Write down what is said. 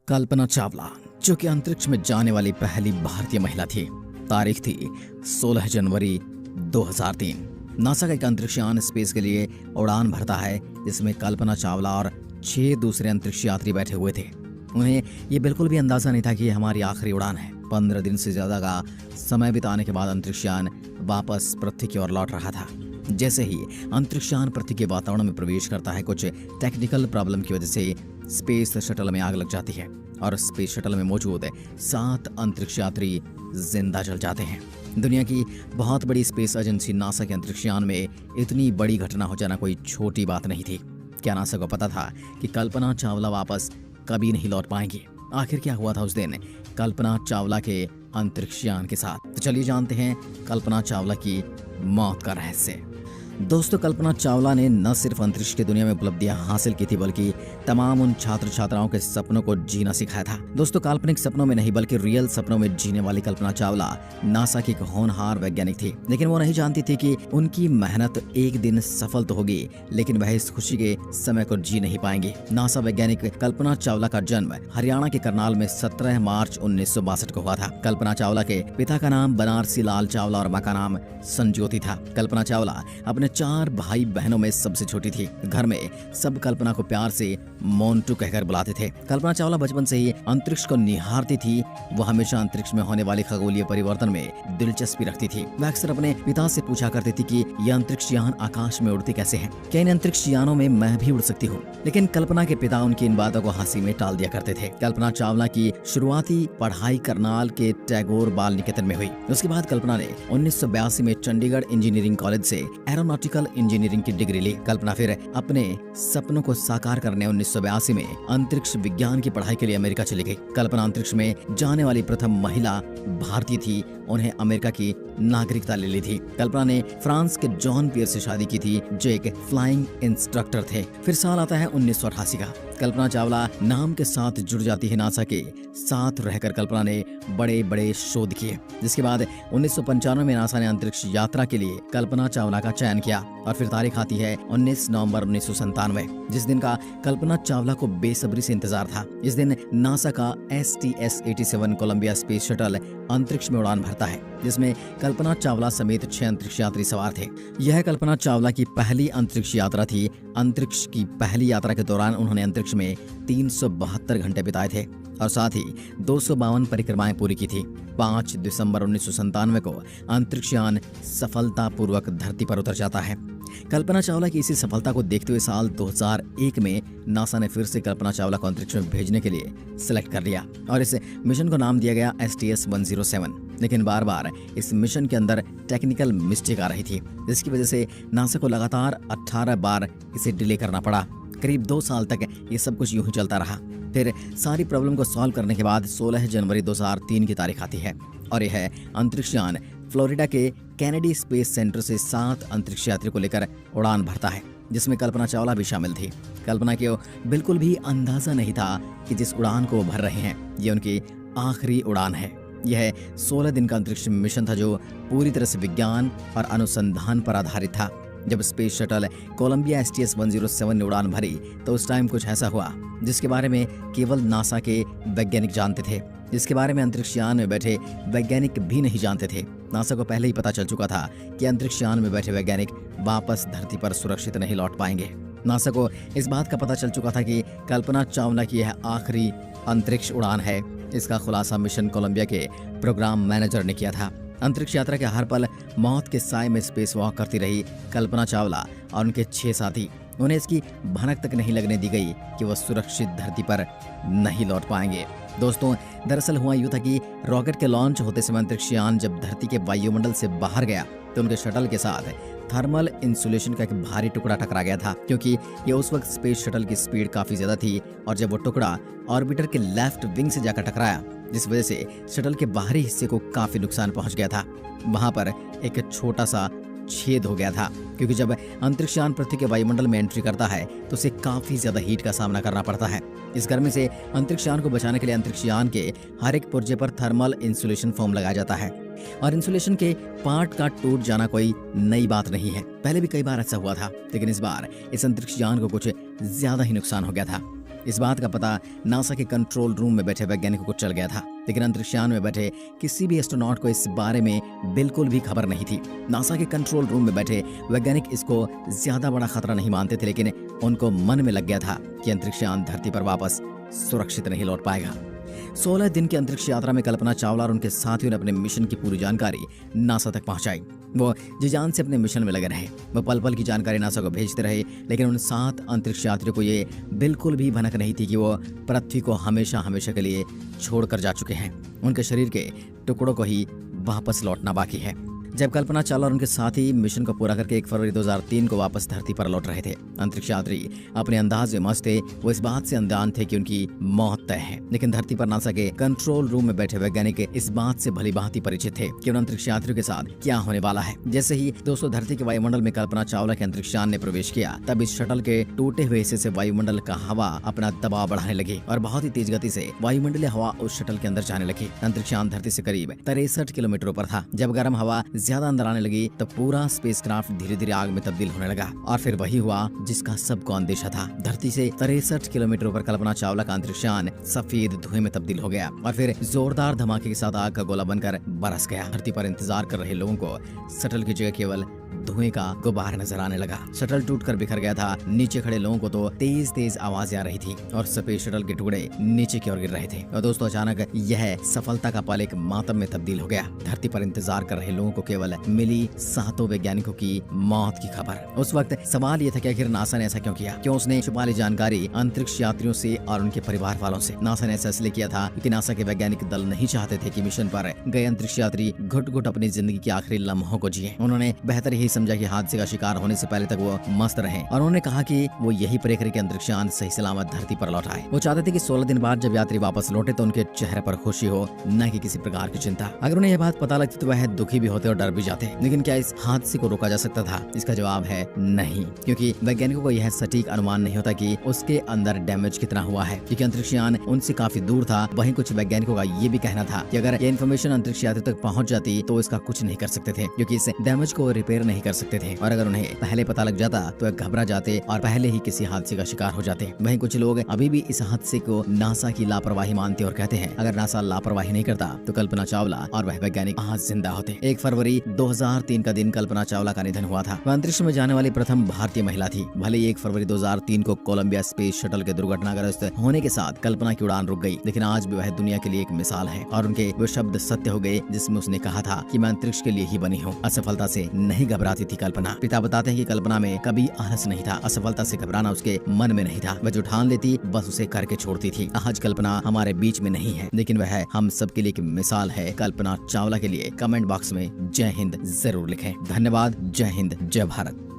कल्पना चावला, जो कि अंतरिक्ष में जाने वाली पहली भारतीय महिला थी। तारीख थी 16 जनवरी 2003। नासा का एक अंतरिक्ष यान स्पेस के लिए उड़ान भरता है, जिसमें कल्पना चावला और 6 दूसरे अंतरिक्ष यात्री बैठे हुए थे। उन्हें ये बिल्कुल भी अंदाजा नहीं था कि ये हमारी आखिरी उड़ान है। 15 दिन से ज्यादा का समय बिताने के बाद अंतरिक्ष यान वापस पृथ्वी की ओर लौट रहा था। जैसे ही अंतरिक्ष यान पृथ्वी के वातावरण में प्रवेश करता है, कुछ टेक्निकल प्रॉब्लम की वजह से स्पेस शटल में आग लग जाती है और स्पेस शटल में मौजूद 7 अंतरिक्ष यात्री जिंदा जल जाते हैं। दुनिया की बहुत बड़ी स्पेस एजेंसी नासा के अंतरिक्ष यान में इतनी बड़ी घटना हो जाना कोई छोटी बात नहीं थी। क्या नासा को पता था कि कल्पना चावला वापस कभी नहीं लौट पाएंगी? आखिर क्या हुआ था उस दिन कल्पना चावला के अंतरिक्ष यान के साथ? तो चलिए जानते हैं कल्पना चावला की मौत का रहस्य। दोस्तों, कल्पना चावला ने न सिर्फ अंतरिक्ष की दुनिया में उपलब्धियां हासिल की थी, बल्कि तमाम उन छात्र छात्राओं के सपनों को जीना सिखाया था। दोस्तों, काल्पनिक सपनों में नहीं बल्कि रियल सपनों में जीने वाली कल्पना चावला नासा की एक होनहार वैज्ञानिक थी। लेकिन वो नहीं जानती थी कि उनकी मेहनत एक दिन सफल तो होगी, लेकिन वह इस खुशी के समय को जी नहीं पाएंगी। नासा वैज्ञानिक कल्पना चावला का जन्म हरियाणा के करनाल में 17 मार्च 1962 को हुआ था। कल्पना चावला के पिता का नाम बनारसी लाल चावला और मां का नाम संज्योति था। कल्पना चावला अपने 4 भाई बहनों में सबसे छोटी थी। घर में सब कल्पना को प्यार से मोन्टू कहकर बुलाते थे। कल्पना चावला बचपन से ही अंतरिक्ष को निहारती थी। वो हमेशा अंतरिक्ष में होने वाले खगोलीय परिवर्तन में दिलचस्पी रखती थी। वह अक्सर अपने पिता से पूछा करती थी कि ये अंतरिक्ष यान आकाश में उड़ते कैसे हैं? क्या इन अंतरिक्ष यानों में मैं भी उड़ सकती हूँ? लेकिन कल्पना के पिता उनकी इन बातों को हंसी में टाल दिया करते थे। कल्पना चावला की शुरुआती पढ़ाई करनाल के टैगोर बाल निकेतन में हुई। उसके बाद कल्पना ने 1982 में चंडीगढ़ इंजीनियरिंग कॉलेज से एरोनॉटिकल इंजीनियरिंग की डिग्री ली। कल्पना फिर अपने सपनों को साकार करने 1982 में अंतरिक्ष विज्ञान की पढ़ाई के लिए अमेरिका चली गई। कल्पना अंतरिक्ष में जाने वाली प्रथम महिला भारतीय थी। उन्हें अमेरिका की नागरिकता ले ली थी। कल्पना ने फ्रांस के जॉन पियर से शादी की थी, जो एक फ्लाइंग इंस्ट्रक्टर थे। फिर साल आता है 1988 का। कल्पना चावला नाम के साथ जुड़ जाती है। नासा के साथ रहकर कल्पना ने बड़े बड़े शोध किए, जिसके बाद 1995 में नासा ने अंतरिक्ष यात्रा के लिए कल्पना चावला का चयन किया। और फिर तारीख आती है 19 नवंबर 1997, जिस दिन का कल्पना चावला को बेसब्री से इंतजार था। इस दिन नासा का STS-87 कोलंबिया स्पेस शटल अंतरिक्ष में उड़ान भरता है, जिसमें कल्पना चावला समेत 6 अंतरिक्ष यात्री सवार थे। यह कल्पना चावला की पहली अंतरिक्ष यात्रा थी। अंतरिक्ष की पहली यात्रा के दौरान उन्होंने अंतरिक्ष में 372 घंटे बिताए थे और साथ ही 252 परिक्रमाएं पूरी की थी। 5 दिसंबर 1997 को अंतरिक्ष यान सफलतापूर्वक धरती पर उतर जाता है। कल्पना चावला की इसी सफलता को देखते हुए साल 2001 में नासा ने फिर से कल्पना चावला को अंतरिक्ष में भेजने के लिए सिलेक्ट कर लिया और इस मिशन को नाम दिया गया STS-107। लेकिन बार बार इस मिशन के अंदर टेक्निकल मिस्टेक आ रही थी, जिसकी वजह से नासा को लगातार 18 बार इसे डिले करना पड़ा। करीब 2 साल तक ये सब कुछ यूं ही चलता रहा। फिर सारी प्रॉब्लम को सॉल्व करने के बाद 16 जनवरी 2003 की तारीख आती है और यह अंतरिक्ष यान फ्लोरिडा के कैनेडी स्पेस सेंटर से 7 अंतरिक्ष यात्री को लेकर उड़ान भरता है, जिसमें कल्पना चावला भी शामिल थी। कल्पना को बिल्कुल भी अंदाजा नहीं था कि जिस उड़ान को वो भर रहे हैं ये उनकी आखिरी उड़ान है। यह 16 दिन का अंतरिक्ष मिशन था, जो पूरी तरह से विज्ञान और अनुसंधान पर आधारित था। जब स्पेस शटल कोलंबिया STS-107 ने उड़ान भरी तो उस टाइम कुछ ऐसा हुआ जिसके बारे में केवल नासा के वैज्ञानिक जानते थे, जिसके बारे में अंतरिक्ष यान में बैठे वैज्ञानिक भी नहीं जानते थे। नासा को पहले ही पता चल चुका था कि अंतरिक्ष यान में बैठे वैज्ञानिक वापस धरती पर सुरक्षित नहीं लौट पाएंगे। नासा को इस बात का पता चल चुका था कि कल्पना चावला की यह आखिरी अंतरिक्ष उड़ान है। इसका खुलासा मिशन कोलंबिया के प्रोग्राम मैनेजर ने किया था। अंतरिक्ष यात्रा के हर पल मौत के साए में स्पेस वॉक करती रही कल्पना चावला और उनके 6 साथी। उन्हें इसकी भनक तक नहीं लगने दी गई कि वह सुरक्षित धरती पर नहीं लौट पाएंगे। दोस्तों, दरअसल हुआ यूं था कि रॉकेट के लॉन्च होते समय अंतरिक्ष यान जब धरती के वायुमंडल से बाहर गया तो उनके शटल के साथ थर्मल इंसुलेशन का एक भारी टुकड़ा टकरा गया था, क्योंकि ये उस वक्त स्पेस शटल की स्पीड काफी ज्यादा थी और जब वो टुकड़ा ऑर्बिटर के लेफ्ट विंग से जाकर टकराया, जिस वजह से शटल के बाहरी हिस्से को काफी नुकसान पहुंच गया था। वहां पर एक छोटा सा छेद हो गया था, क्योंकि जब अंतरिक्ष यान पृथ्वी के वायुमंडल में एंट्री करता है तो उसे काफी ज्यादा हीट का सामना करना पड़ता है। इस गर्मी से अंतरिक्ष यान को बचाने के लिए अंतरिक्ष यान के हर एक पुर्जे पर थर्मल इंसुलेशन फोम लगाया जाता है और इंसुलेशन के पार्ट का टूट जाना कोई नई बात नहीं है। पहले भी कई बार ऐसा हुआ था, लेकिन इस बार इस अंतरिक्ष यान को कुछ ज्यादा ही नुकसान हो गया था। इस बात का पता नासा के कंट्रोल रूम में बैठे वैज्ञानिकों को चल गया था, लेकिन अंतरिक्षयान में बैठे किसी भी एस्ट्रोनॉट को इस बारे में बिल्कुल भी खबर नहीं थी। नासा के कंट्रोल रूम में बैठे वैज्ञानिक इसको ज्यादा बड़ा खतरा नहीं मानते थे, लेकिन उनको मन में लग गया था कि अंतरिक्षयान धरती पर वापस सुरक्षित नहीं लौट पाएगा। 16 दिन की अंतरिक्ष यात्रा में कल्पना चावला और उनके साथियों ने अपने मिशन की पूरी जानकारी नासा तक पहुंचाई। वो जी जान से अपने मिशन में लगे रहे। वो पल पल की जानकारी नासा को भेजते रहे, लेकिन उन 7 अंतरिक्ष यात्रियों को ये बिल्कुल भी भनक नहीं थी कि वो पृथ्वी को हमेशा हमेशा के लिए छोड़कर जा चुके हैं। उनके शरीर के टुकड़ों को ही वापस लौटना बाकी है। जब कल्पना चावला और उनके साथी मिशन को पूरा करके 1 फरवरी 2003 को वापस धरती पर लौट रहे थे, अंतरिक्ष यात्री अपने अंदाज में मस्त थे। वो इस बात से अनजान थे कि उनकी मौत तय है, लेकिन धरती पर नासा के कंट्रोल रूम में बैठे वैज्ञानिक इस बात से भली भांति परिचित थे कि उन अंतरिक्ष यात्रियों के साथ क्या होने वाला है। जैसे ही दोस्तों धरती के वायुमंडल में कल्पना चावला के अंतरिक्षयान ने प्रवेश किया, तब इस शटल के टूटे हुए हिस्से से वायुमंडल का हवा अपना दबाव बढ़ाने लगी और बहुत ही तेज गति से वायुमंडलीय हवा उस शटल के अंदर जाने लगी। अंतरिक्षयान धरती से करीब 63 किलोमीटर ऊपर था। जब गर्म हवा ज्यादा अंदर आने लगी तो पूरा स्पेसक्राफ्ट धीरे धीरे आग में तब्दील होने लगा और फिर वही हुआ जिसका सबको अंदेशा था। धरती से 63 किलोमीटर ऊपर कल्पना चावला का अंतरिक्षयान सफेद धुएं में तब्दील हो गया और फिर जोरदार धमाके के साथ आग का गोला बनकर बरस गया। धरती पर इंतजार कर रहे लोगों को शटल की जगह केवल धुएं का गुबार नजर आने लगा। शटल टूटकर बिखर गया था। नीचे खड़े लोगों को तो तेज तेज आवाजें आ रही थी और सफेद शटल के टुकड़े नीचे की ओर गिर रहे थे। और दोस्तों अचानक यह सफलता का पल एक मातम में तब्दील हो गया। धरती पर इंतजार कर रहे लोगों को केवल मिली 7 वैज्ञानिकों की मौत की खबर। उस वक्त सवाल यह था कि आखिर नासा ने ऐसा क्यों किया? क्यों उसने छुपा ली जानकारी अंतरिक्ष यात्रियों से और उनके परिवार वालों से? नासा ने ऐसा इसलिए किया था क्योंकि नासा के वैज्ञानिक दल नहीं चाहते थे कि मिशन पर गए अंतरिक्ष यात्री घुट घुट अपनी जिंदगी के आखिरी लम्हों को जिए। उन्होंने बेहतर यही समझा कि हादसे का शिकार होने से पहले तक वो मस्त रहे और उन्होंने कहा कि वो यही प्रे करे कि अंतरिक्षयान सही सलामत धरती पर लौट आए। वो चाहते थे कि 16 दिन बाद जब यात्री वापस लौटे तो उनके चेहरे पर खुशी हो, न कि किसी प्रकार की चिंता। अगर उन्हें यह बात पता लगती तो वह दुखी भी होते और डर भी जाते। लेकिन क्या इस हादसे को रोका जा सकता था? इसका जवाब है नहीं, क्योंकि वैज्ञानिकों को यह सटीक अनुमान नहीं होता कि उसके अंदर डैमेज कितना हुआ है, क्योंकि अंतरिक्षयान उनसे काफी दूर था। वहीं कुछ वैज्ञानिकों का ये भी कहना था कि अगर ये इन्फॉर्मेशन अंतरिक्ष यात्री तक पहुंच जाती तो इसका कुछ नहीं कर सकते थे, क्योंकि इस डैमेज को रिपेयर नहीं कर सकते थे और अगर उन्हें पहले पता लग जाता तो घबरा जाते और पहले ही किसी हादसे का शिकार हो जाते। वहीं कुछ लोग अभी भी इस हादसे को नासा की लापरवाही मानते और कहते हैं अगर नासा लापरवाही नहीं करता तो कल्पना चावला और वह वैज्ञानिक आज जिंदा होते। 1 फरवरी 2003 का दिन कल्पना चावला का निधन हुआ था। वह अंतरिक्ष में जाने वाली प्रथम भारतीय महिला थी। भले ही 1 फरवरी 2003 को कोलंबिया स्पेस शटल के दुर्घटनाग्रस्त होने के साथ कल्पना की उड़ान रुक गई, लेकिन आज भी वह दुनिया के लिए एक मिसाल है और उनके वो शब्द सत्य हो गए जिसमें उसने कहा था कि मैं अंतरिक्ष के लिए ही बनी हूँ। असफलता से नहीं घबराती थी कल्पना। पिता बताते हैं कि कल्पना में कभी आलस नहीं था। असफलता से घबराना उसके मन में नहीं था। वह जो ठान लेती बस उसे करके छोड़ती थी। आज कल्पना हमारे बीच में नहीं है, लेकिन वह हम सबके लिए एक मिसाल है। कल्पना चावला के लिए कमेंट बॉक्स में जय हिंद जरूर लिखें। धन्यवाद। जय हिंद, जय भारत।